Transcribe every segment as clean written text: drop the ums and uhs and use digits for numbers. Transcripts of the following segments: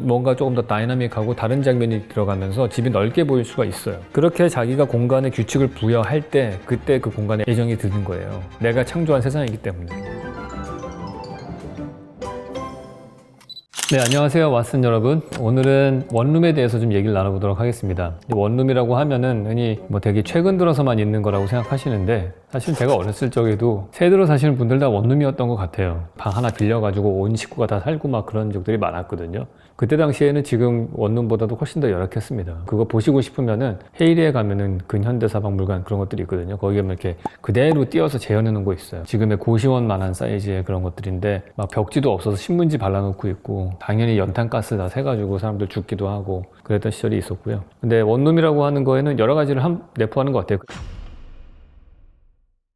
뭔가 조금 더 다이나믹하고 다른 장면이 들어가면서 집이 넓게 보일 수가 있어요. 그렇게 자기가 공간에 규칙을 부여할 때 그때 그 공간에 애정이 드는 거예요. 내가 창조한 세상이기 때문에. 네, 안녕하세요, 왓슨 여러분. 오늘은 원룸에 대해서 좀 얘기를 나눠보도록 하겠습니다. 원룸이라고 하면은 흔히 뭐 되게 최근 들어서만 있는 거라고 생각하시는데, 사실 제가 어렸을 적에도 새 들어 사시는 분들 다 원룸이었던 것 같아요. 방 하나 빌려가지고 온 식구가 다 살고 막 그런 적들이 많았거든요. 그때 당시에는 지금 원룸보다도 훨씬 더 열악했습니다. 그거 보시고 싶으면은 헤이리에 가면은 근현대사박물관 그런 것들이 있거든요. 거기에 이렇게 그대로 띄어서 재현해 놓은 거 있어요. 지금의 고시원만한 사이즈의 그런 것들인데 막 벽지도 없어서 신문지 발라놓고 있고, 당연히 연탄가스 다 새가지고 사람들 죽기도 하고 그랬던 시절이 있었고요. 근데 원룸이라고 하는 거에는 여러 가지를 내포하는 것 같아요.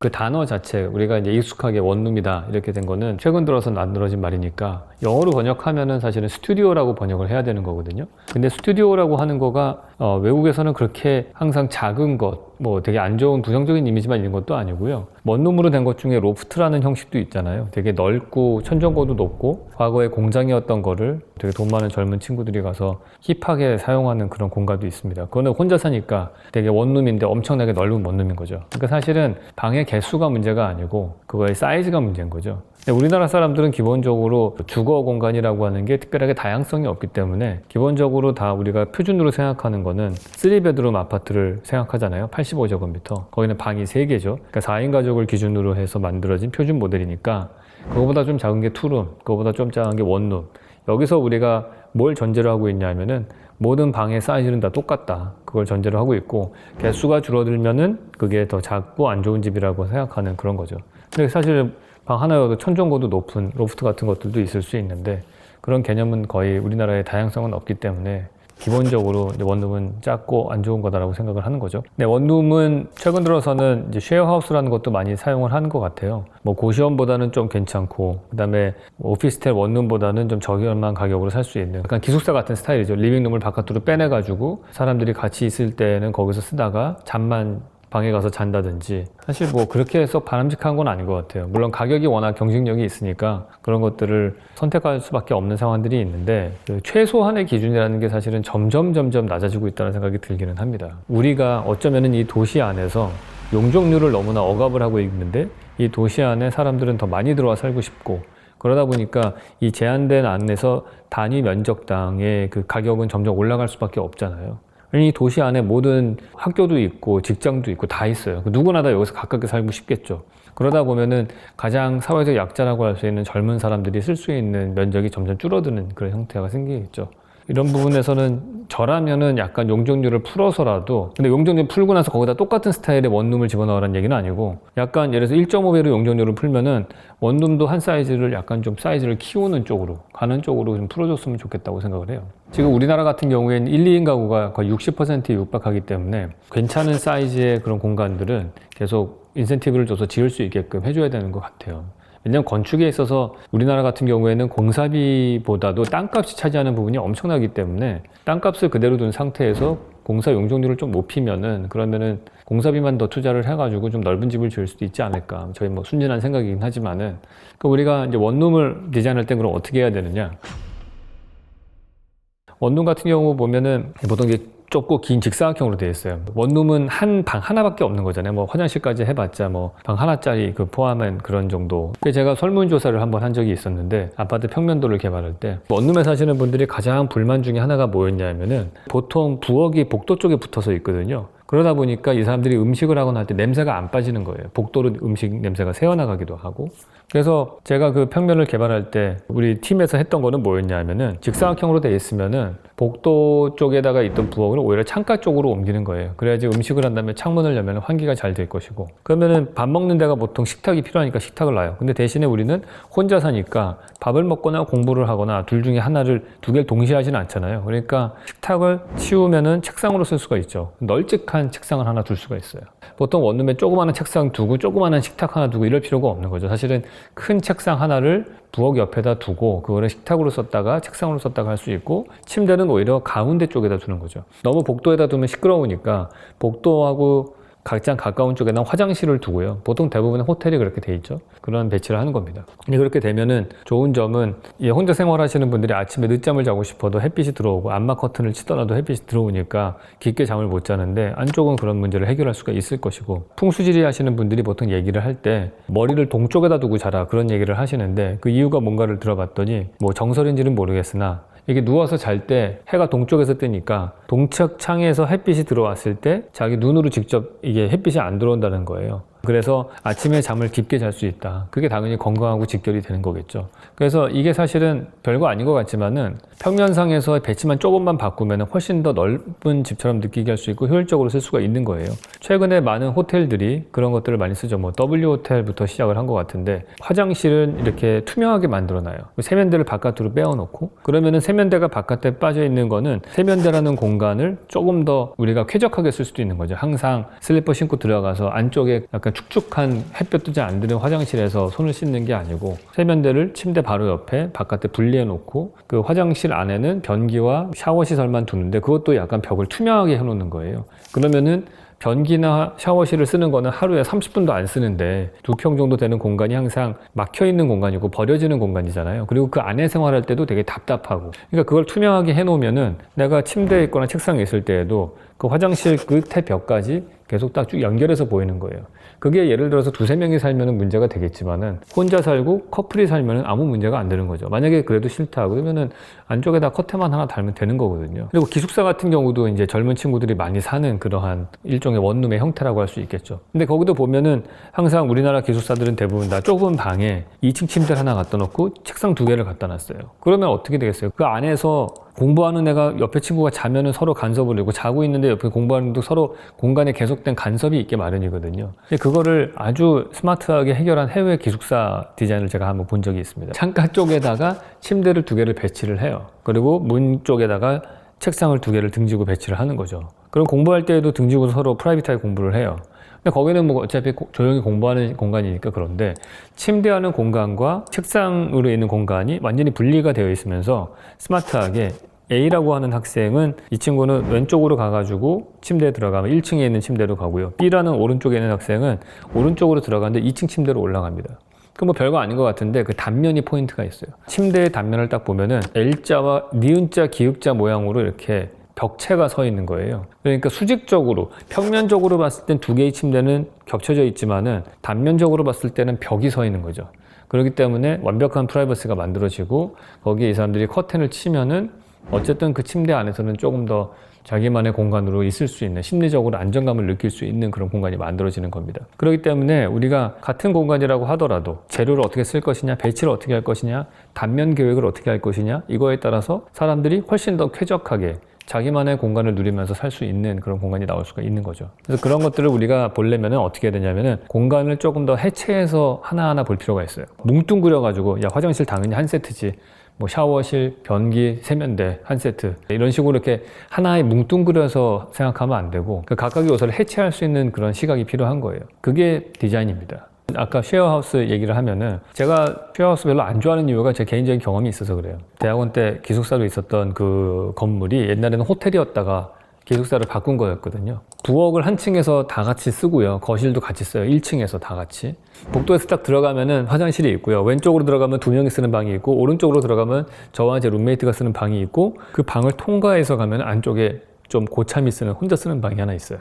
그 단어 자체, 우리가 이제 익숙하게 원룸이다 이렇게 된 거는 최근 들어서 만들어진 말이니까, 영어로 번역하면은 사실은 스튜디오라고 번역을 해야 되는 거거든요. 근데 스튜디오라고 하는 거가 외국에서는 그렇게 항상 작은 것, 뭐 되게 안 좋은 부정적인 이미지만 있는 것도 아니고요. 원룸으로 된 것 중에 로프트라는 형식도 있잖아요. 되게 넓고 천정고도 높고 과거에 공장이었던 거를 되게 돈 많은 젊은 친구들이 가서 힙하게 사용하는 그런 공간도 있습니다. 그거는 혼자 사니까 되게 원룸인데 엄청나게 넓은 원룸인 거죠. 그러니까 사실은 방의 개수가 문제가 아니고 그거의 사이즈가 문제인 거죠. 근데 우리나라 사람들은 기본적으로 주거 공간이라고 하는 게 특별하게 다양성이 없기 때문에 기본적으로 다 우리가 표준으로 생각하는 거는 3베드룸 아파트를 생각하잖아요. 85제곱미터. 거기는 방이 3개죠. 그러니까 4인 가족을 기준으로 해서 만들어진 표준 모델이니까 그거보다 좀 작은 게 투룸, 그거보다 좀 작은 게 원룸. 여기서 우리가 뭘 전제로 하고 있냐면은 모든 방의 사이즈는 다 똑같다. 그걸 전제로 하고 있고, 개수가 줄어들면은 그게 더 작고 안 좋은 집이라고 생각하는 그런 거죠. 근데 사실 방 하나여도 천정고도 높은 로프트 같은 것들도 있을 수 있는데, 그런 개념은 거의 우리나라에 다양성은 없기 때문에 기본적으로 원룸은 작고 안 좋은 거다라고 생각을 하는 거죠. 네, 원룸은 최근 들어서는 이제 쉐어하우스라는 것도 많이 사용을 하는 것 같아요. 뭐 고시원보다는 좀 괜찮고, 그다음에 오피스텔 원룸보다는 좀 저렴한 가격으로 살 수 있는 약간 기숙사 같은 스타일이죠. 리빙룸을 바깥으로 빼내가지고 사람들이 같이 있을 때는 거기서 쓰다가 잠만 방에 가서 잔다든지, 사실 뭐 그렇게 썩 바람직한 건 아닌 것 같아요. 물론 가격이 워낙 경쟁력이 있으니까 그런 것들을 선택할 수밖에 없는 상황들이 있는데, 그 최소한의 기준이라는 게 사실은 점점 낮아지고 있다는 생각이 들기는 합니다. 우리가 어쩌면은 이 도시 안에서 용적률을 너무나 억압을 하고 있는데, 이 도시 안에 사람들은 더 많이 들어와 살고 싶고, 그러다 보니까 이 제한된 안에서 단위 면적당의 그 가격은 점점 올라갈 수밖에 없잖아요. 이 도시 안에 모든 학교도 있고 직장도 있고 다 있어요. 누구나 다 여기서 가깝게 살고 싶겠죠. 그러다 보면은 가장 사회적 약자라고 할 수 있는 젊은 사람들이 쓸 수 있는 면적이 점점 줄어드는 그런 형태가 생기겠죠. 이런 부분에서는 저라면은 약간 용적률을 풀어서라도, 근데 용적률 풀고 나서 거기다 똑같은 스타일의 원룸을 집어넣으라는 얘기는 아니고, 약간 예를 들어서 1.5배로 용적률을 풀면은 원룸도 한 사이즈를 약간 좀 사이즈를 키우는 쪽으로 가는 쪽으로 좀 풀어줬으면 좋겠다고 생각을 해요. 지금 우리나라 같은 경우에는 1, 2인 가구가 거의 60%에 육박하기 때문에 괜찮은 사이즈의 그런 공간들은 계속 인센티브를 줘서 지을 수 있게끔 해줘야 되는 것 같아요. 왜냐면 건축에 있어서 우리나라 같은 경우에는 공사비보다도 땅값이 차지하는 부분이 엄청나기 때문에 땅값을 그대로 둔 상태에서 공사 용적률을 좀 높이면은, 그러면은 공사비만 더 투자를 해가지고 좀 넓은 집을 지을 수도 있지 않을까. 저희 뭐 순진한 생각이긴 하지만은, 그러니까 우리가 이제 원룸을 디자인할 땐 그럼 어떻게 해야 되느냐. 원룸 같은 경우 보면은 보통 이제 좁고 긴 직사각형으로 되어 있어요. 원룸은 한 방 하나밖에 없는 거잖아요. 뭐 화장실까지 해봤자 뭐 방 하나짜리 그 포함한 그런 정도. 제가 설문조사를 한번 한 적이 있었는데, 아파트 평면도를 개발할 때 원룸에 사시는 분들이 가장 불만 중에 하나가 뭐였냐면은, 보통 부엌이 복도 쪽에 붙어서 있거든요. 그러다 보니까 이 사람들이 음식을 하거나 할 때 냄새가 안 빠지는 거예요. 복도로 음식 냄새가 새어나가기도 하고. 그래서 제가 그 평면을 개발할 때 우리 팀에서 했던 거는 뭐였냐면은, 직사각형으로 되어 있으면은 복도 쪽에다가 있던 부엌을 오히려 창가 쪽으로 옮기는 거예요. 그래야지 음식을 한 다음에 창문을 열면 환기가 잘 될 것이고, 그러면은 밥 먹는 데가 보통 식탁이 필요하니까 식탁을 놔요. 근데 대신에 우리는 혼자 사니까 밥을 먹거나 공부를 하거나 둘 중에 하나를, 두 개를 동시에 하지는 않잖아요. 그러니까 식탁을 치우면은 책상으로 쓸 수가 있죠. 널찍한 책상을 하나 둘 수가 있어요. 보통 원룸에 조그마한 책상 두고 조그마한 식탁 하나 두고 이럴 필요가 없는 거죠. 사실은 큰 책상 하나를 부엌 옆에다 두고 그거를 식탁으로 썼다가 책상으로 썼다가 할 수 있고, 침대는 오히려 가운데 쪽에다 두는 거죠. 너무 복도에다 두면 시끄러우니까 복도하고 가장 가까운 쪽에는 화장실을 두고요. 보통 대부분의 호텔이 그렇게 돼 있죠. 그런 배치를 하는 겁니다. 근데 그렇게 되면은 좋은 점은 혼자 생활하시는 분들이 아침에 늦잠을 자고 싶어도 햇빛이 들어오고 암막 커튼을 치더라도 햇빛이 들어오니까 깊게 잠을 못 자는데 안쪽은 그런 문제를 해결할 수가 있을 것이고 풍수지리 하시는 분들이 보통 얘기를 할 때 머리를 동쪽에다 두고 자라 그런 얘기를 하시는데 그 이유가 뭔가를 들어봤더니 뭐 정설인지는 모르겠으나 이게 누워서 잘 때 해가 동쪽에서 뜨니까 동측 창에서 햇빛이 들어왔을 때 자기 눈으로 직접 이게 햇빛이 안 들어온다는 거예요. 그래서 아침에 잠을 깊게 잘 수 있다. 그게 당연히 건강하고 직결이 되는 거겠죠. 그래서 이게 사실은 별거 아닌 것 같지만은 평면상에서 배치만 조금만 바꾸면 훨씬 더 넓은 집처럼 느끼게 할 수 있고 효율적으로 쓸 수가 있는 거예요. 최근에 많은 호텔들이 그런 것들을 많이 쓰죠. 뭐 W 호텔부터 시작을 한 것 같은데 화장실은 이렇게 투명하게 만들어놔요. 세면대를 바깥으로 빼어놓고 그러면은 세면대가 바깥에 빠져 있는 거는 세면대라는 공간을 조금 더 우리가 쾌적하게 쓸 수도 있는 거죠. 항상 슬리퍼 신고 들어가서 안쪽에 약간 축축한 햇볕 뜨지 않는 화장실에서 손을 씻는 게 아니고 세면대를 침대 바로 옆에 바깥에 분리해 놓고 그 화장실 안에는 변기와 샤워 시설만 두는데 그것도 약간 벽을 투명하게 해 놓는 거예요. 그러면은 변기나 샤워실을 쓰는 거는 하루에 30분도 안 쓰는데 2평 정도 되는 공간이 항상 막혀 있는 공간이고 버려지는 공간이잖아요. 그리고 그 안에 생활할 때도 되게 답답하고 그러니까 그걸 투명하게 해 놓으면은 내가 침대에 있거나 책상에 있을 때에도 그 화장실 끝에 벽까지 계속 딱 쭉 연결해서 보이는 거예요. 그게 예를 들어서 2~3명이 살면은 문제가 되겠지만은 혼자 살고 커플이 살면은 아무 문제가 안 되는 거죠. 만약에 그래도 싫다 그러면은 안쪽에다 커튼만 하나 달면 되는 거거든요. 그리고 기숙사 같은 경우도 이제 젊은 친구들이 많이 사는 그러한 일종의 원룸의 형태라고 할 수 있겠죠. 근데 거기도 보면은 항상 우리나라 기숙사들은 대부분 다 좁은 방에 2층 침대를 하나 갖다 놓고 책상 2개를 갖다 놨어요. 그러면 어떻게 되겠어요? 그 안에서 공부하는 애가 옆에 친구가 자면은 서로 간섭을 내고 자고 있는데 옆에 공부하는 애도 서로 공간에 계속된 간섭이 있게 마련이거든요. 그거를 아주 스마트하게 해결한 해외 기숙사 디자인을 제가 한번 본 적이 있습니다. 창가 쪽에다가 침대를 2개를 배치를 해요. 그리고 문 쪽에다가 책상을 2개를 등지고 배치를 하는 거죠. 그럼 공부할 때에도 등지고 서로 프라이빗하게 공부를 해요. 근데 거기는 뭐 어차피 조용히 공부하는 공간이니까 그런데 침대하는 공간과 책상으로 있는 공간이 완전히 분리가 되어 있으면서 스마트하게 A라고 하는 학생은 이 친구는 왼쪽으로 가가지고 침대에 들어가면 1층에 있는 침대로 가고요. B라는 오른쪽에 있는 학생은 오른쪽으로 들어가는데 2층 침대로 올라갑니다. 그 뭐 별거 아닌 것 같은데 그 단면이 포인트가 있어요. 침대의 단면을 딱 보면은 L자와 니은자, 기역자 모양으로 이렇게 벽체가 서 있는 거예요. 그러니까 수직적으로 평면적으로 봤을 땐 2개의 침대는 겹쳐져 있지만은 단면적으로 봤을 때는 벽이 서 있는 거죠. 그렇기 때문에 완벽한 프라이버시가 만들어지고 거기에 이 사람들이 커튼을 치면은 어쨌든 그 침대 안에서는 조금 더 자기만의 공간으로 있을 수 있는 심리적으로 안정감을 느낄 수 있는 그런 공간이 만들어지는 겁니다. 그렇기 때문에 우리가 같은 공간이라고 하더라도 재료를 어떻게 쓸 것이냐, 배치를 어떻게 할 것이냐, 단면 계획을 어떻게 할 것이냐 이거에 따라서 사람들이 훨씬 더 쾌적하게 자기만의 공간을 누리면서 살 수 있는 그런 공간이 나올 수가 있는 거죠. 그래서 그런 것들을 우리가 보려면 어떻게 해야 되냐면은 공간을 조금 더 해체해서 하나하나 볼 필요가 있어요. 뭉뚱그려가지고 야 화장실 당연히 한 세트지. 뭐 샤워실, 변기, 세면대 한 세트 이런 식으로 이렇게 하나에 뭉뚱그려서 생각하면 안 되고 그 각각의 요소를 해체할 수 있는 그런 시각이 필요한 거예요. 그게 디자인입니다. 아까 쉐어하우스 얘기를 하면은 제가 쉐어하우스 별로 안 좋아하는 이유가 제 개인적인 경험이 있어서 그래요. 대학원 때 기숙사로 있었던 그 건물이 옛날에는 호텔이었다가 기숙사를 바꾼 거였거든요. 부엌을 한 층에서 다 같이 쓰고요. 거실도 같이 써요. 1층에서 다 같이. 복도에서 딱 들어가면은 화장실이 있고요. 왼쪽으로 들어가면 2명이 쓰는 방이 있고 오른쪽으로 들어가면 저와 제 룸메이트가 쓰는 방이 있고 그 방을 통과해서 가면 안쪽에 좀 고참이 쓰는 혼자 쓰는 방이 하나 있어요.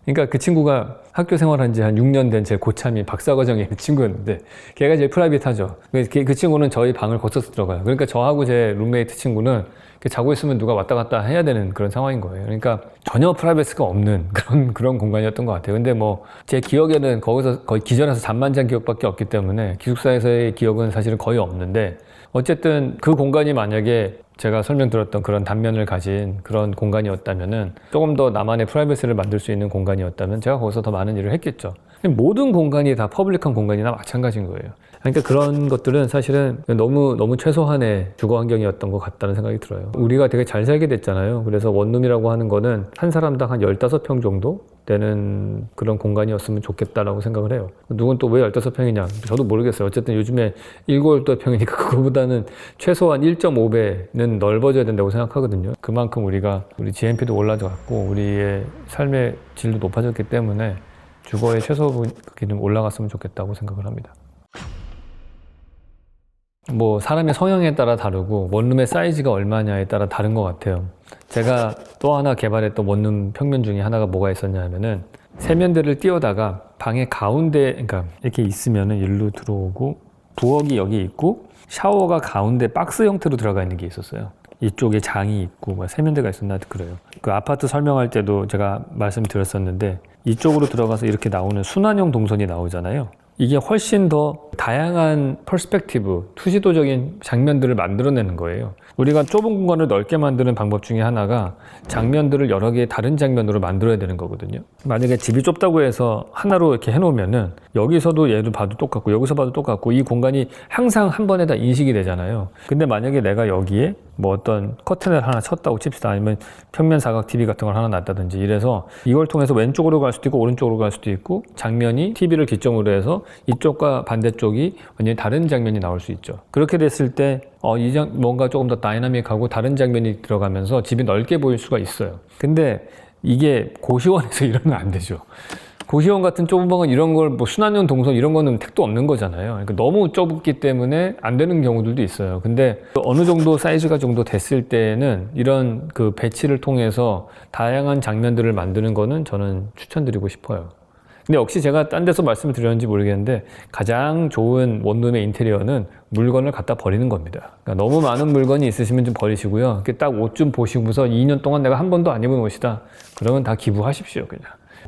그러니까 그 친구가 학교 생활한 지 한 6년 된 제 고참이 박사과정에 있는 친구였는데 걔가 제일 프라이빗하죠. 그 친구는 저희 방을 거쳐서 들어가요. 그러니까 저하고 제 룸메이트 친구는 자고 있으면 누가 왔다 갔다 해야 되는 그런 상황인 거예요. 그러니까 전혀 프라이버시가 없는 그런 공간이었던 것 같아요. 근데 뭐 제 기억에는 거기서 거의 기절해서 잠만 잔 기억밖에 없기 때문에 기숙사에서의 기억은 사실은 거의 없는데 어쨌든 그 공간이 만약에 제가 설명드렸던 그런 단면을 가진 그런 공간이었다면은 조금 더 나만의 프라이버시를 만들 수 있는 공간이었다면 제가 거기서 더 많은 일을 했겠죠. 모든 공간이 다 퍼블릭한 공간이나 마찬가지인 거예요. 그러니까 그런 것들은 사실은 너무 최소한의 주거 환경이었던 것 같다는 생각이 들어요. 우리가 되게 잘 살게 됐잖아요. 그래서 원룸이라고 하는 거는 한 사람당 한 15평 정도 되는 그런 공간이었으면 좋겠다라고 생각을 해요. 누군 또 왜 15평이냐? 저도 모르겠어요. 어쨌든 요즘에 7, 8평이니까 그거보다는 최소한 1.5배는 넓어져야 된다고 생각하거든요. 그만큼 우리 GNP도 올라갔고 우리의 삶의 질도 높아졌기 때문에 주거의 최소 기준 올라갔으면 좋겠다고 생각을 합니다. 뭐 사람의 성향에 따라 다르고 원룸의 사이즈가 얼마냐에 따라 다른 것 같아요. 제가 또 하나 개발했던 원룸 평면 중에 하나가 뭐가 있었냐 하면은 세면대를 띄워다가 방의 가운데, 그러니까 이렇게 있으면은 일로 들어오고 부엌이 여기 있고 샤워가 가운데 박스 형태로 들어가 있는 게 있었어요. 이쪽에 장이 있고 뭐 세면대가 있었나 그래요. 그 아파트 설명할 때도 제가 말씀드렸었는데 이쪽으로 들어가서 이렇게 나오는 순환형 동선이 나오잖아요. 이게 훨씬 더 다양한 퍼스펙티브, 투시도적인 장면들을 만들어내는 거예요. 우리가 좁은 공간을 넓게 만드는 방법 중에 하나가 장면들을 여러 개의 다른 장면으로 만들어야 되는 거거든요. 만약에 집이 좁다고 해서 하나로 이렇게 해놓으면은 여기서도 얘를 봐도 똑같고 여기서 봐도 똑같고 이 공간이 항상 한 번에 다 인식이 되잖아요. 근데 만약에 내가 여기에 뭐 어떤 커튼을 하나 쳤다고 칩시다. 아니면 평면 사각 TV 같은 걸 하나 놨다든지 이래서 이걸 통해서 왼쪽으로 갈 수도 있고 오른쪽으로 갈 수도 있고 장면이 TV를 기점으로 해서 이쪽과 반대쪽이 완전히 다른 장면이 나올 수 있죠. 그렇게 됐을 때 뭔가 조금 더 다이나믹하고 다른 장면이 들어가면서 집이 넓게 보일 수가 있어요. 근데 이게 고시원에서 이러면 안 되죠. 고시원 같은 좁은 방은 이런 걸 뭐 순환형 동선 이런 거는 택도 없는 거잖아요. 그러니까 너무 좁기 때문에 안 되는 경우들도 있어요. 근데 어느 정도 사이즈가 정도 됐을 때는 이런 그 배치를 통해서 다양한 장면들을 만드는 거는 저는 추천드리고 싶어요. 근데 역시 제가 딴 데서 말씀을 드렸는지 모르겠는데 가장 좋은 원룸의 인테리어는 물건을 갖다 버리는 겁니다. 그러니까 너무 많은 물건이 있으시면 좀 버리시고요. 이렇게 딱 옷 좀 보시고서 2년 동안 내가 한 번도 안 입은 옷이다. 그러면 다 기부하십시오, 그냥.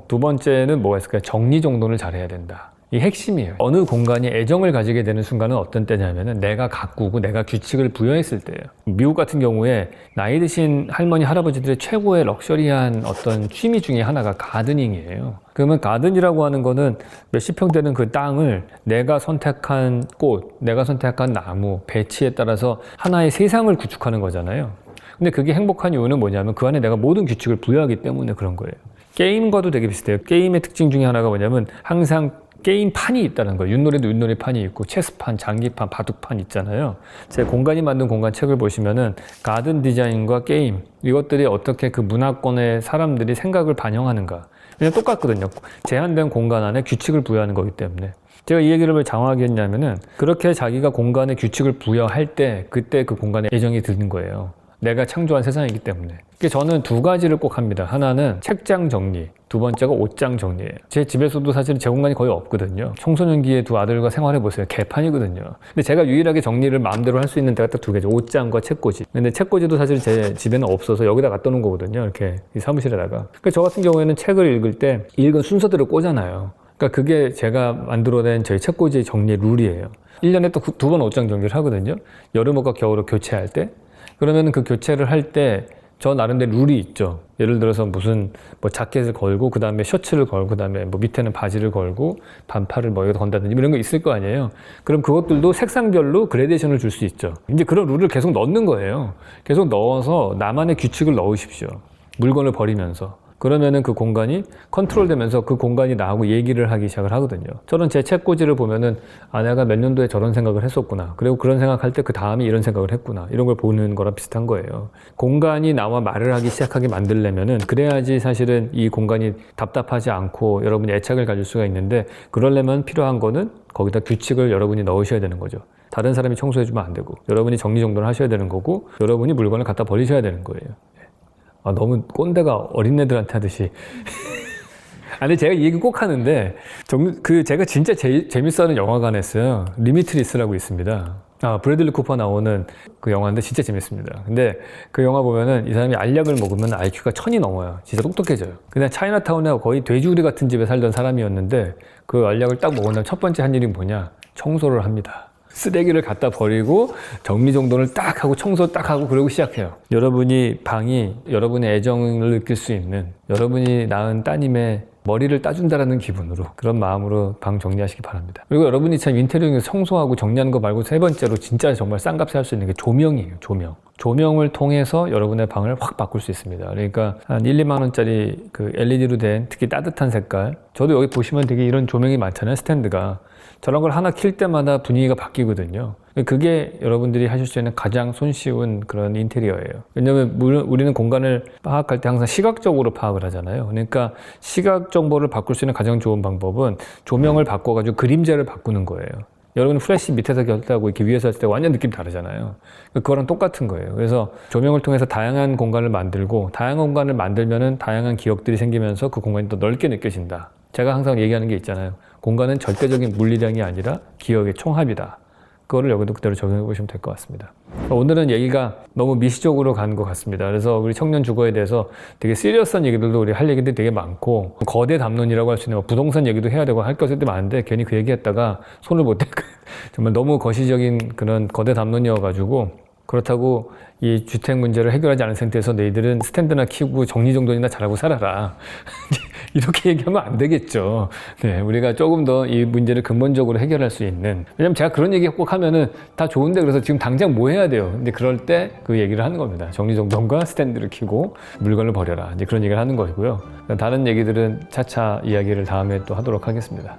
두 번째는 뭐가 있을까요? 정리정돈을 잘해야 된다. 이 핵심이에요. 어느 공간에 애정을 가지게 되는 순간은 어떤 때냐면은 내가 가꾸고 내가 규칙을 부여했을 때예요. 미국 같은 경우에 나이 드신 할머니, 할아버지들의 최고의 럭셔리한 어떤 취미 중에 하나가 가드닝이에요. 그러면 가든이라고 하는 거는 몇십 평 되는 그 땅을 내가 선택한 꽃, 내가 선택한 나무, 배치에 따라서 하나의 세상을 구축하는 거잖아요. 근데 그게 행복한 이유는 뭐냐면 그 안에 내가 모든 규칙을 부여하기 때문에 그런 거예요. 게임과도 되게 비슷해요. 게임의 특징 중에 하나가 뭐냐면 항상 게임판이 있다는 거예요. 윷놀이도 윷놀이판이 있고 체스판, 장기판, 바둑판 있잖아요. 제 공간이 만든 공간 책을 보시면은 가든 디자인과 게임 이것들이 어떻게 그 문화권의 사람들이 생각을 반영하는가 그냥 똑같거든요. 제한된 공간 안에 규칙을 부여하는 거기 때문에 제가 이 얘기를 왜 장황하게 했냐면은 그렇게 자기가 공간에 규칙을 부여할 때 그때 그 공간에 애정이 드는 거예요. 내가 창조한 세상이기 때문에. 저는 두 가지를 꼭 합니다. 하나는 책장 정리, 두 번째가 옷장 정리예요. 제 집에서도 사실 제 공간이 거의 없거든요. 청소년기에 두 아들과 생활해보세요. 개판이거든요. 근데 제가 유일하게 정리를 마음대로 할 수 있는 데가 딱 두 개죠. 옷장과 책꽂이. 근데 책꽂이도 사실 제 집에는 없어서 여기다 갖다 놓은 거거든요. 이렇게 이 사무실에다가. 저 같은 경우에는 책을 읽을 때 읽은 순서대로 꽂아놔요. 그러니까 그게 제가 만들어낸 저희 책꽂이 정리 룰이에요. 1년에 또 두 번 옷장 정리를 하거든요. 여름옷과 겨울옷 교체할 때. 그러면 그 교체를 할 때 저 나름대로 룰이 있죠. 예를 들어서 무슨 뭐 자켓을 걸고 그 다음에 셔츠를 걸고 그 다음에 뭐 밑에는 바지를 걸고 반팔을 뭐 여기다 건다든지 이런 거 있을 거 아니에요. 그럼 그것들도 색상별로 그레데이션을 줄 수 있죠. 이제 그런 룰을 계속 넣는 거예요. 계속 넣어서 나만의 규칙을 넣으십시오. 물건을 버리면서. 그러면은 그 공간이 컨트롤되면서 그 공간이 나하고 얘기를 하기 시작을 하거든요. 저는 제 책꽂이를 보면은 내가 몇 년도에 저런 생각을 했었구나. 그리고 그런 생각할 때 그 다음에 이런 생각을 했구나. 이런 걸 보는 거랑 비슷한 거예요. 공간이 나와 말을 하기 시작하게 만들려면은 그래야지 사실은 이 공간이 답답하지 않고 여러분이 애착을 가질 수가 있는데 그러려면 필요한 거는 거기다 규칙을 여러분이 넣으셔야 되는 거죠. 다른 사람이 청소해주면 안 되고 여러분이 정리정돈을 하셔야 되는 거고 여러분이 물건을 갖다 버리셔야 되는 거예요. 너무 꼰대가 어린애들한테 하듯이. 근데 제가 이 얘기 꼭 하는데, 제가 진짜 재밌어하는 영화가 하나 있어요. 리미트리스라고 있습니다. 브래들리 쿠퍼 나오는 그 영화인데 진짜 재밌습니다. 근데 그 영화 보면은 이 사람이 알약을 먹으면 IQ가 1000이 넘어요. 진짜 똑똑해져요. 그냥 차이나타운에 거의 돼지우리 같은 집에 살던 사람이었는데 그 알약을 딱 먹은 다음 첫 번째 한 일이 뭐냐? 청소를 합니다. 쓰레기를 갖다 버리고 정리정돈을 딱 하고 청소 딱 하고 그러고 시작해요. 여러분이 방이 여러분의 애정을 느낄 수 있는 여러분이 낳은 따님의 머리를 따준다라는 기분으로 그런 마음으로 방 정리하시기 바랍니다. 그리고 여러분이 참 인테리어에서 청소하고 정리하는 거 말고 세 번째로 진짜 정말 싼 값에 할 수 있는 게 조명이에요. 조명. 조명을 통해서 여러분의 방을 확 바꿀 수 있습니다. 그러니까 한 1, 2만 원짜리 그 LED로 된 특히 따뜻한 색깔. 저도 여기 보시면 되게 이런 조명이 많잖아요. 스탠드가. 저런 걸 하나 킬 때마다 분위기가 바뀌거든요. 그게 여러분들이 하실 수 있는 가장 손쉬운 그런 인테리어예요. 왜냐하면 우리는 공간을 파악할 때 항상 시각적으로 파악을 하잖아요. 그러니까 시각 정보를 바꿀 수 있는 가장 좋은 방법은 조명을 바꿔가지고 그림자를 바꾸는 거예요. 여러분 플래시 밑에서 켰다고 이렇게 위에서 했을 때 완전 느낌 다르잖아요. 그거랑 똑같은 거예요. 그래서 조명을 통해서 다양한 공간을 만들고 다양한 공간을 만들면은 다양한 기억들이 생기면서 그 공간이 더 넓게 느껴진다. 제가 항상 얘기하는 게 있잖아요. 공간은 절대적인 물리량이 아니라 기억의 총합이다. 그거를 여기도 그대로 적용해 보시면 될 것 같습니다. 오늘은 얘기가 너무 미시적으로 간 것 같습니다. 그래서 우리 청년 주거에 대해서 되게 시리어스한 얘기들도 우리 할 얘기들이 되게 많고 거대 담론이라고 할 수 있는 부동산 얘기도 해야 되고 할 것들이 많은데 괜히 그 얘기했다가 손을 못 대고 정말 너무 거시적인 그런 거대 담론이어가지고 그렇다고 이 주택 문제를 해결하지 않은 상태에서 너희들은 스탠드나 키우고 정리정돈이나 잘하고 살아라. 이렇게 얘기하면 안 되겠죠. 네, 우리가 조금 더 이 문제를 근본적으로 해결할 수 있는. 왜냐면 제가 그런 얘기 꼭 하면은 다 좋은데 그래서 지금 당장 뭐 해야 돼요. 근데 그럴 때 그 얘기를 하는 겁니다. 정리정돈과 스탠드를 키우고 물건을 버려라. 이제 그런 얘기를 하는 것이고요. 다른 얘기들은 차차 이야기를 다음에 또 하도록 하겠습니다.